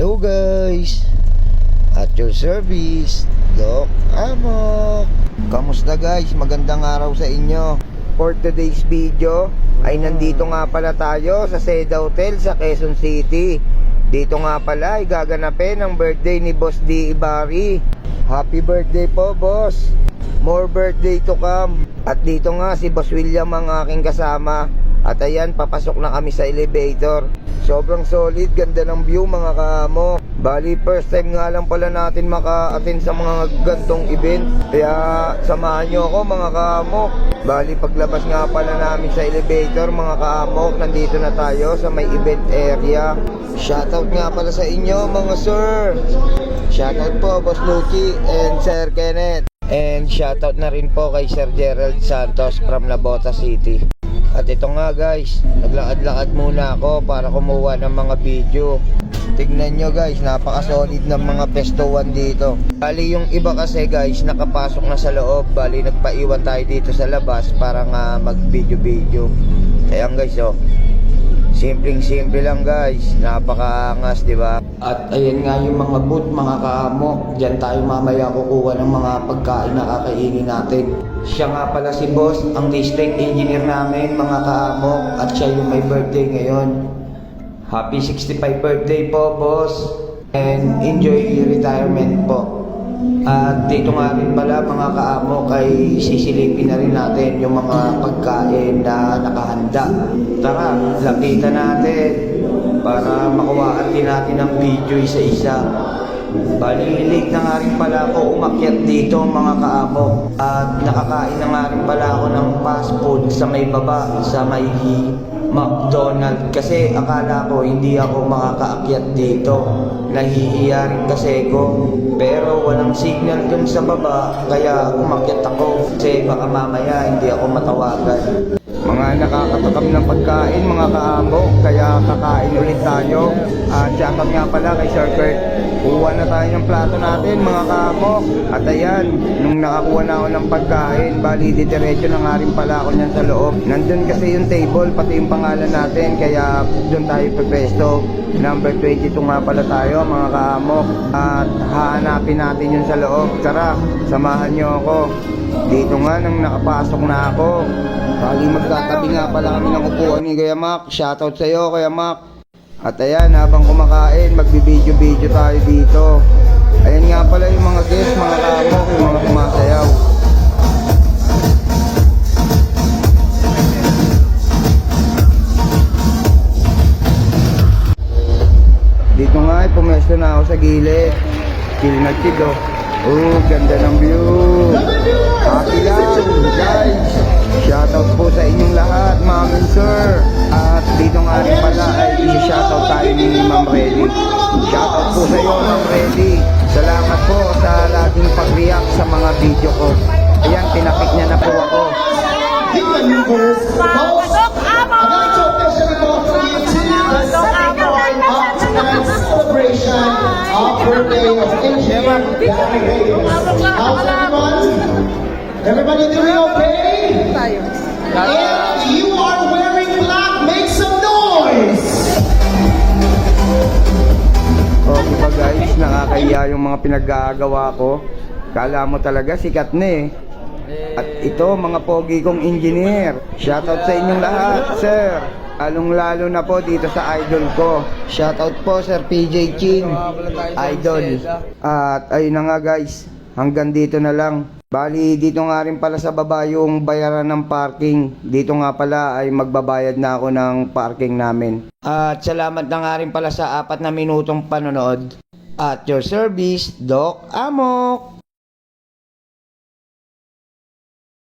Hello guys, at your service, Doc Amok. Kamusta guys? Magandang araw sa inyo. For today's video ay nandito nga pala tayo sa Seda Hotel sa Quezon City. Dito nga pala ay gaganapin ang birthday ni Boss D. Ibari. Happy birthday po boss, more birthday to come. At dito nga si Boss William ang aking kasama. At ayan, papasok na kami sa elevator. Sobrang solid, ganda ng view mga kaamo. Bali, first time nga lang pala natin maka-attend sa mga gantong event. Kaya samahan nyo ako mga kaamo. Bali, paglabas nga pala namin sa elevator mga kaamo, nandito na tayo sa may event area. Shoutout nga pala sa inyo mga sir. Shoutout po Boss Lucky and Sir Kenneth. And shoutout na rin po kay Sir Gerald Santos from Labota City. At ito nga guys, naglakad-lakad muna ako para kumuha ng mga video. Tignan nyo guys, napaka-solid ng mga pestuan dito. Bali yung iba kasi guys, nakapasok na sa loob. Bali nagpaiwan tayo dito sa labas para nga mag-video-video. Ayan guys oh, simpleng-simple lang guys, napaka-angas diba? At ayan nga yung mga booth mga kaamok. Diyan tayo mamaya kukuha ng mga pagkain na kakainin natin. Siya nga pala si Boss, ang district engineer namin mga kaamok. At siya yung may birthday ngayon. Happy 65 birthday po boss. And enjoy your retirement po. At dito nga rin pala mga kaamok ay sisilipin na rin natin yung mga pagkain na nakahanda. Tara, lapitan natin para makuhaan din natin ang video isa-isa. Bali, late na nga rin pala ako umakyat dito mga kaamo. At nakakain na nga rin pala ako ng fast food sa may baba, sa may McDonald's. Kasi akala ko hindi ako makakaakyat dito. Nahihiya rin kasi ko. Pero walang signal dun sa baba, kaya umakyat ako. Kasi baka mamaya hindi ako matawagan. Mga nakakatakam ng pagkain mga kaamo, kaya kakain ulit tayo. At shoutout nga pala kay Sir Kurt. Kuha na tayo ng plato natin mga kaamo. At ayan, nung nakakuha na ako ng pagkain, bali diretso na nga rin pala ako niyan sa loob. Nandun kasi yung table, pati yung pangalan natin, kaya doon tayo pagpesto. Number 22 nga pala tayo mga kaamo. At hahanapin natin yun sa loob. Tara, samahan nyo ako. Dito nga nang nakapasok na ako, bali magtatabi nga pala kami ng upuan ni Kuya Mac. Shoutout sa'yo Kuya Mac. At ayan, habang kumakain, magbibideo-video tayo dito. Ayan nga pala yung mga guests, mga kamok, yung mga kumasayaw. Dito nga ay pumesto na ako sa gilid. Chill na chill oh. Oh, ganda ng view. Happy lang guys. Shoutout po sa inyong lahat, ma'am and sir. At dito nga rin pala ay i-shoutout tayo ni Ma'am Reddy. Shoutout po sa iyo Ma'am Reddy. Salamat po sa laging pag-react sa mga video ko. Ayan, pinapik niya na po ako. Celebration of birthday of Engineer Gary Reyes. How's everyone? Everybody doing okay? If you are wearing black, make some noise! O diba guys, nakakahiya yung mga pinagagawa ko. Kala mo talaga sikat na eh. At ito mga pogi kong engineer. Shoutout sa inyong lahat sir. Lalong-lalo na po dito sa idol ko. Shoutout po Sir PJ Chin, idol. At ayun na nga guys, hanggang dito na lang. Bali dito nga rin pala sa baba yung bayaran ng parking. Dito nga pala ay magbabayad na ako ng parking namin. At salamat na nga rin pala sa 4 na minutong panonood. At your service, Doc Amok.